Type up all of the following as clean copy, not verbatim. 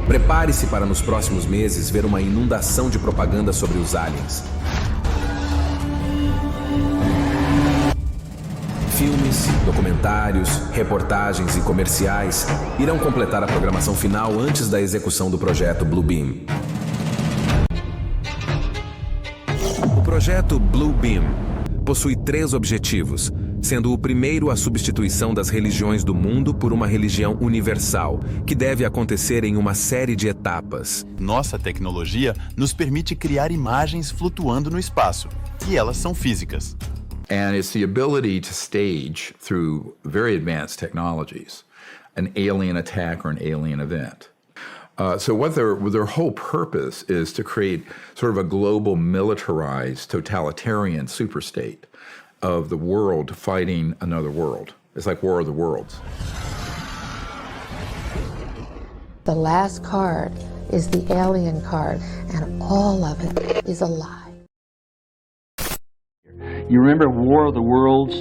Prepare-se para nos próximos meses ver uma inundação de propaganda sobre os aliens. Filmes, documentários, reportagens e comerciais irão completar a programação final antes da execução do projeto Blue Beam. O projeto Blue Beam possui 3 objetivos, sendo o primeiro a substituição das religiões do mundo por uma religião universal, que deve acontecer em uma série de etapas. Nossa tecnologia nos permite criar imagens flutuando no espaço, e elas são físicas. And it's the ability to stage, through very advanced technologies, an alien attack or an alien event. So what their whole purpose is to create sort of a global militarized totalitarian superstate of the world fighting another world. It's like War of the Worlds. The last card is the alien card, and all of it is a lie. You remember War of the Worlds?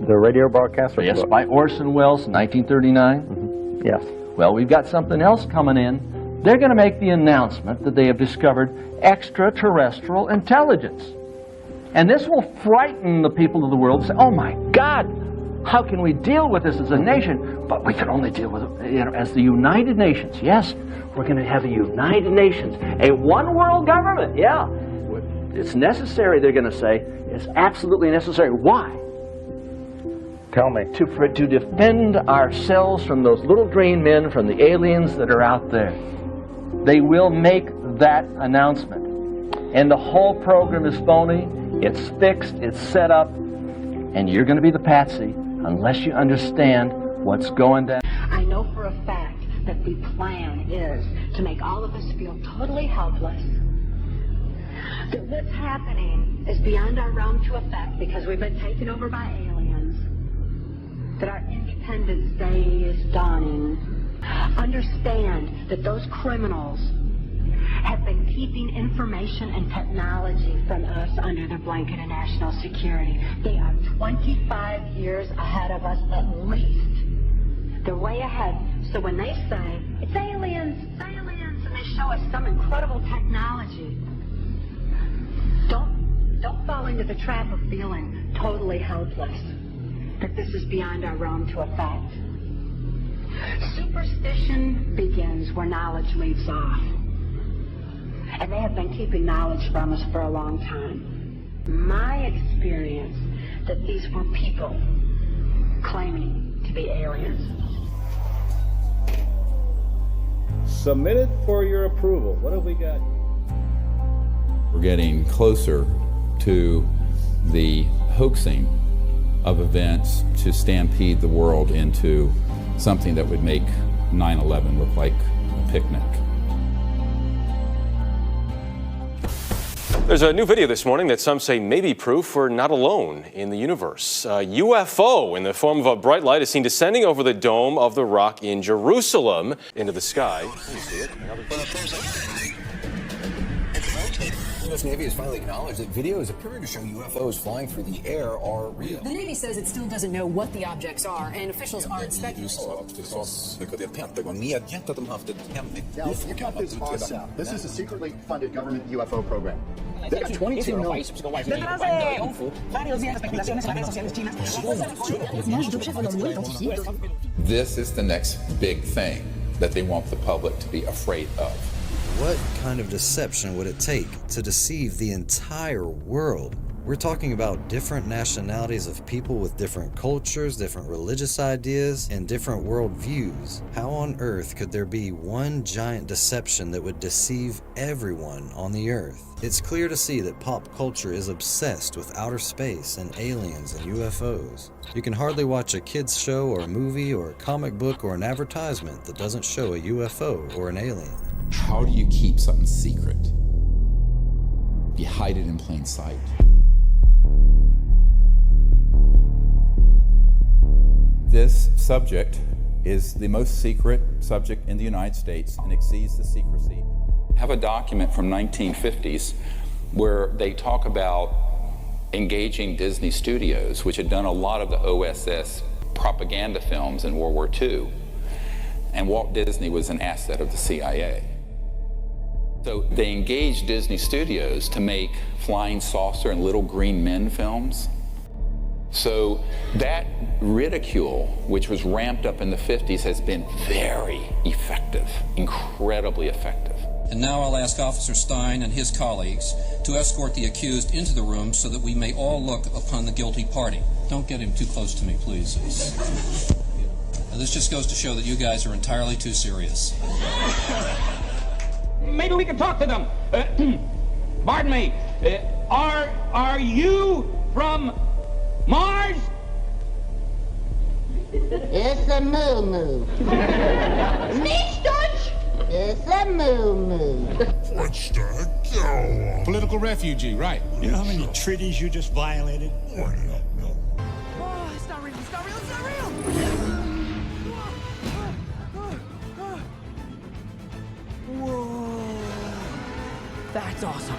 The radio broadcast? Yes, by Orson Welles, 1939? Mm-hmm. Yes. Well, we've got something else coming in. They're going to make the announcement that they have discovered extraterrestrial intelligence. And this will frighten the people of the world. Say, oh my God, how can we deal with this as a nation? But we can only deal with it as the United Nations. Yes, we're going to have a United Nations, a one world government. Yeah, it's necessary, they're going to say. It's absolutely necessary. Why? Tell me. To defend ourselves from those little green men, from the aliens that are out there. They will make that announcement. And the whole program is phony. It's fixed, it's set up, and you're going to be the patsy unless you understand what's going down. I know for a fact that the plan is to make all of us feel totally helpless, that what's happening is beyond our realm to affect because we've been taken over by aliens, that our Independence Day is dawning. Understand that those criminals have been keeping information and technology from us under the blanket of national security. They are 25 years ahead of us at least. They're way ahead. So when they say, it's aliens, and they show us some incredible technology, don't fall into the trap of feeling totally helpless, that this is beyond our realm to affect. Superstition begins where knowledge leaves off. And they have been keeping knowledge from us for a long time. My experience that these were people claiming to be aliens. Submitted for your approval. What have we got? We're getting closer to the hoaxing of events to stampede the world into something that would make 9/11 look like a picnic. There's a new video this morning that some say may be proof we're not alone in the universe. A UFO in the form of a bright light is seen descending over the Dome of the Rock in Jerusalem into the sky. You see it. The U.S. Navy has finally acknowledged that videos appearing to show UFOs flying through the air are real. The Navy says it still doesn't know what the objects are, and officials are inspecting. This is a secretly funded government UFO program. They got 22 million. This is the next big thing that they want the public to be afraid of. What kind of deception would it take to deceive the entire world? We're talking about different nationalities of people with different cultures, different religious ideas, and different worldviews. How on earth could there be one giant deception that would deceive everyone on the earth? It's clear to see that pop culture is obsessed with outer space and aliens and UFOs. You can hardly watch a kid's show or a movie or a comic book or an advertisement that doesn't show a UFO or an alien. How do you keep something secret? You hide it in plain sight. This subject is the most secret subject in the United States and exceeds the secrecy. I have a document from 1950s where they talk about engaging Disney Studios, which had done a lot of the OSS propaganda films in World War II. and Walt Disney was an asset of the CIA. So they engaged Disney Studios to make Flying Saucer and Little Green Men films. So that ridicule, which was ramped up in the 50s, has been very effective, incredibly effective. And now I'll ask Officer Stein and his colleagues to escort the accused into the room so that we may all look upon the guilty party. Don't get him too close to me, please. Now, this just goes to show that you guys are entirely too serious. Maybe we can talk to them. Pardon me. Are you from Mars? It's a moo-moo. Nicht Deutsch? It's a moo-moo. What's the go? Political refugee, right. You know how many treaties you just violated? Oh, it's not real, it's not real, it's not real! Whoa. That's awesome.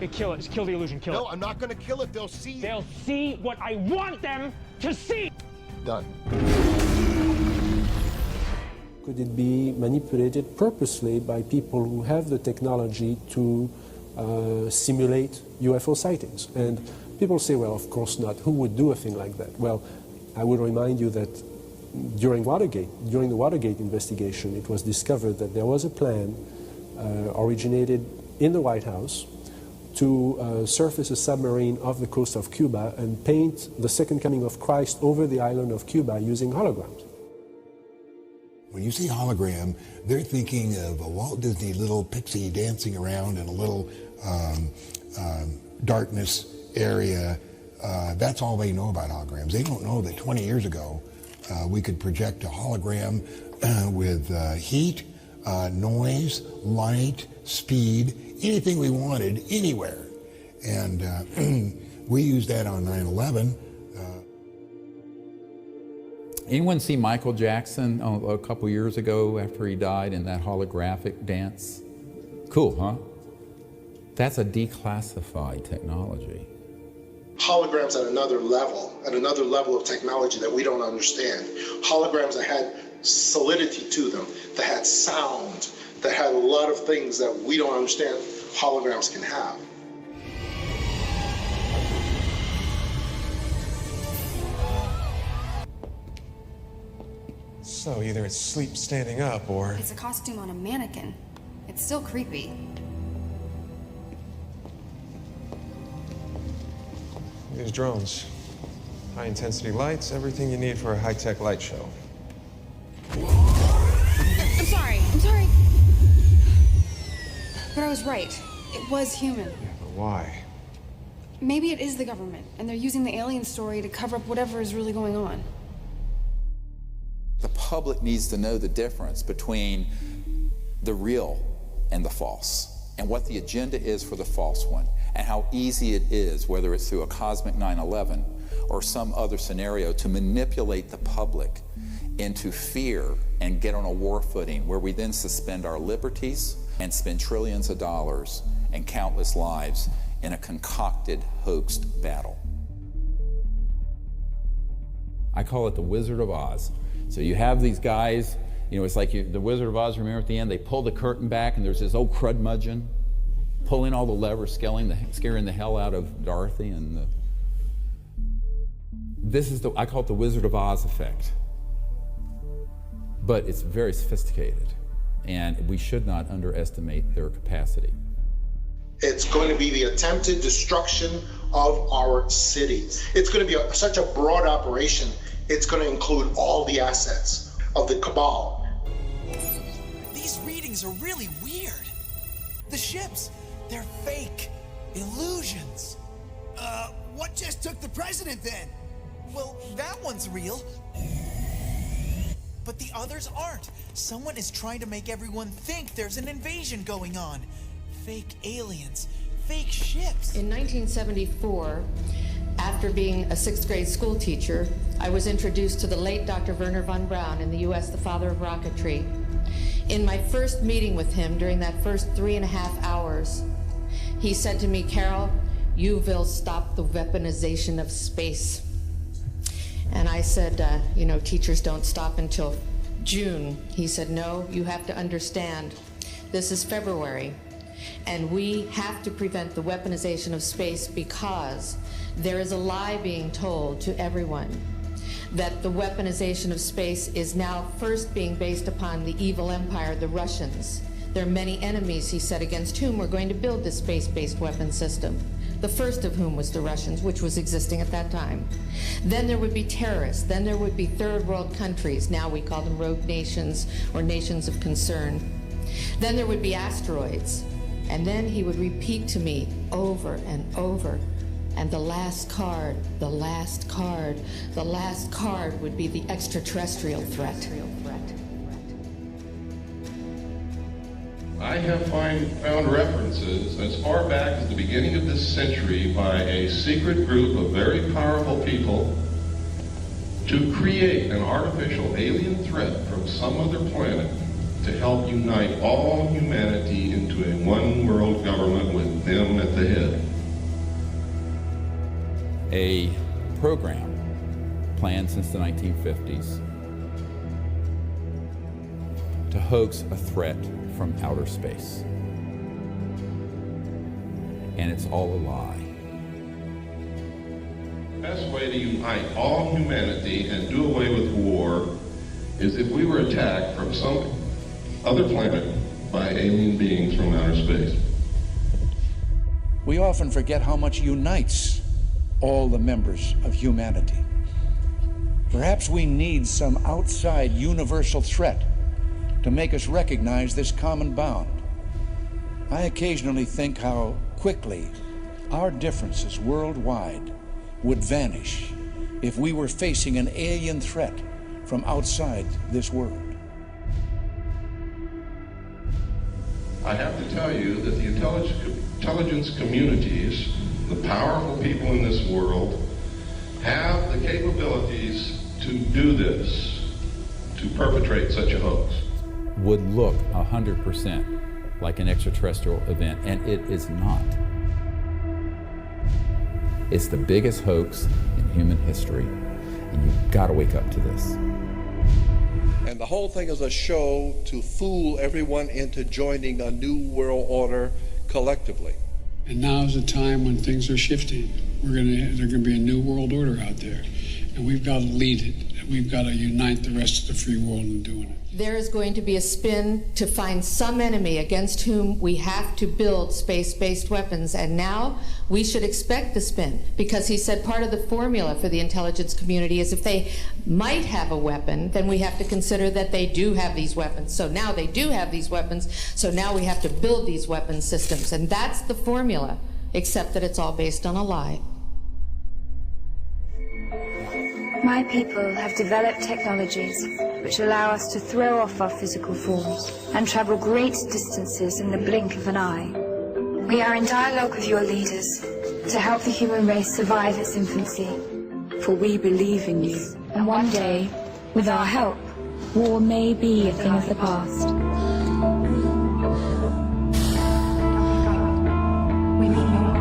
Hey, kill it. Just kill the illusion. Kill it. No, I'm not going to kill it. They'll see. They'll see what I want them to see. Done. Could it be manipulated purposely by people who have the technology to simulate UFO sightings? And people say, well, of course not. Who would do a thing like that? Well, I would remind you that during the Watergate investigation, it was discovered that there was a plan originated in the White House to surface a submarine off the coast of Cuba and paint the Second Coming of Christ over the island of Cuba using holograms. When you see hologram, they're thinking of a Walt Disney little pixie dancing around in a little darkness area. That's all they know about holograms. They don't know that 20 years ago, we could project a hologram with heat, noise, light, speed, anything we wanted, anywhere. And we used that on 9/11. Anyone see Michael Jackson a couple years ago after he died in that holographic dance? Cool, huh? That's a declassified technology. Holograms at another level of technology that we don't understand. Holograms that had solidity to them, that had sound, that had a lot of things that we don't understand holograms can have. So either it's sleep standing up or... It's a costume on a mannequin. It's still creepy. These drones. High intensity lights, everything you need for a high-tech light show. I'm sorry. But I was right. It was human. Yeah, but why? Maybe it is the government, and they're using the alien story to cover up whatever is really going on. The public needs to know the difference between the real and the false, and what the agenda is for the false one, and how easy it is, whether it's through a cosmic 9/11 or some other scenario, to manipulate the public into fear and get on a war footing where we then suspend our liberties and spend trillions of dollars and countless lives in a concocted, hoaxed battle. I call it the Wizard of Oz. So you have these guys, you know, it's like the Wizard of Oz, remember at the end, they pull the curtain back and there's this old crudmudgeon pulling all the levers, scaring the hell out of Dorothy. And I call it the Wizard of Oz effect. But it's very sophisticated, and we should not underestimate their capacity. It's going to be the attempted destruction of our cities. It's going to be such a broad operation. It's going to include all the assets of the cabal. These readings are really weird. The ships, they're fake. Illusions. What just took the president then? Well, that one's real. But the others aren't. Someone is trying to make everyone think there's an invasion going on. Fake aliens, fake ships. In 1974, after being a 6th grade school teacher, I was introduced to the late Dr. Wernher von Braun in the U.S., the father of rocketry. In my first meeting with him, during that first 3.5 hours, he said to me, "Carol, you will stop the weaponization of space." And I said, you know, teachers don't stop until June. He said, no, you have to understand, this is February, and we have to prevent the weaponization of space because there is a lie being told to everyone that the weaponization of space is now first being based upon the evil empire, the Russians. There are many enemies, he said, against whom we're going to build this space-based weapon system. The first of whom was the Russians, which was existing at that time. Then there would be terrorists. Then there would be third world countries. Now we call them rogue nations or nations of concern. Then there would be asteroids. And then he would repeat to me over and over, and the last card, the last card, the last card would be the extraterrestrial threat. I have found references as far back as the beginning of this century by a secret group of very powerful people to create an artificial alien threat from some other planet to help unite all humanity into a one-world government with them at the head. A program planned since the 1950s to hoax a threat from outer space. And it's all a lie. The best way to unite all humanity and do away with war is if we were attacked from some other planet by alien beings from outer space. We often forget how much unites all the members of humanity. Perhaps we need some outside universal threat to make us recognize this common bond. I occasionally think how quickly our differences worldwide would vanish if we were facing an alien threat from outside this world. I have to tell you that the intelligence communities, the powerful people in this world, have the capabilities to do this, to perpetrate such a hoax. Would look 100% like an extraterrestrial event, and it is not. It's the biggest hoax in human history, and you've got to wake up to this. And the whole thing is a show to fool everyone into joining a new world order collectively. And now is the time when things are shifting. There's going to be a new world order out there, and we've got to lead it. And we've got to unite the rest of the free world in doing it. There is going to be a spin to find some enemy against whom we have to build space-based weapons, and now we should expect the spin, because he said part of the formula for the intelligence community is if they might have a weapon, then we have to consider that they do have these weapons. So now they do have these weapons, so now we have to build these weapon systems, and that's the formula, except that it's all based on a lie. My people have developed technologies which allow us to throw off our physical forms and travel great distances in the blink of an eye. We are in dialogue with your leaders to help the human race survive its infancy, for we believe in you. And one day, with our help, war may be a thing of the past. We need more.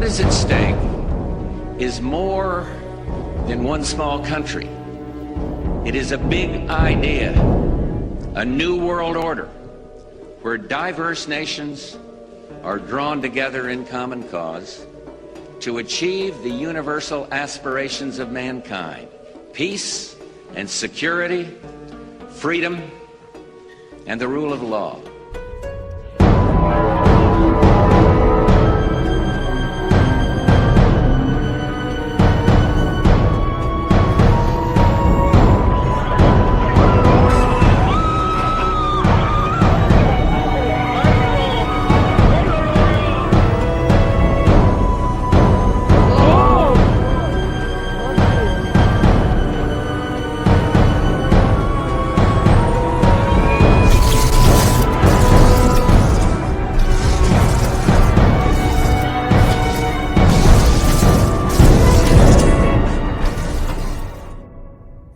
What is at stake is more than one small country. It is a big idea, a new world order, where diverse nations are drawn together in common cause to achieve the universal aspirations of mankind: peace and security, freedom, and the rule of law.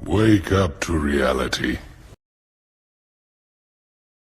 Wake up to reality.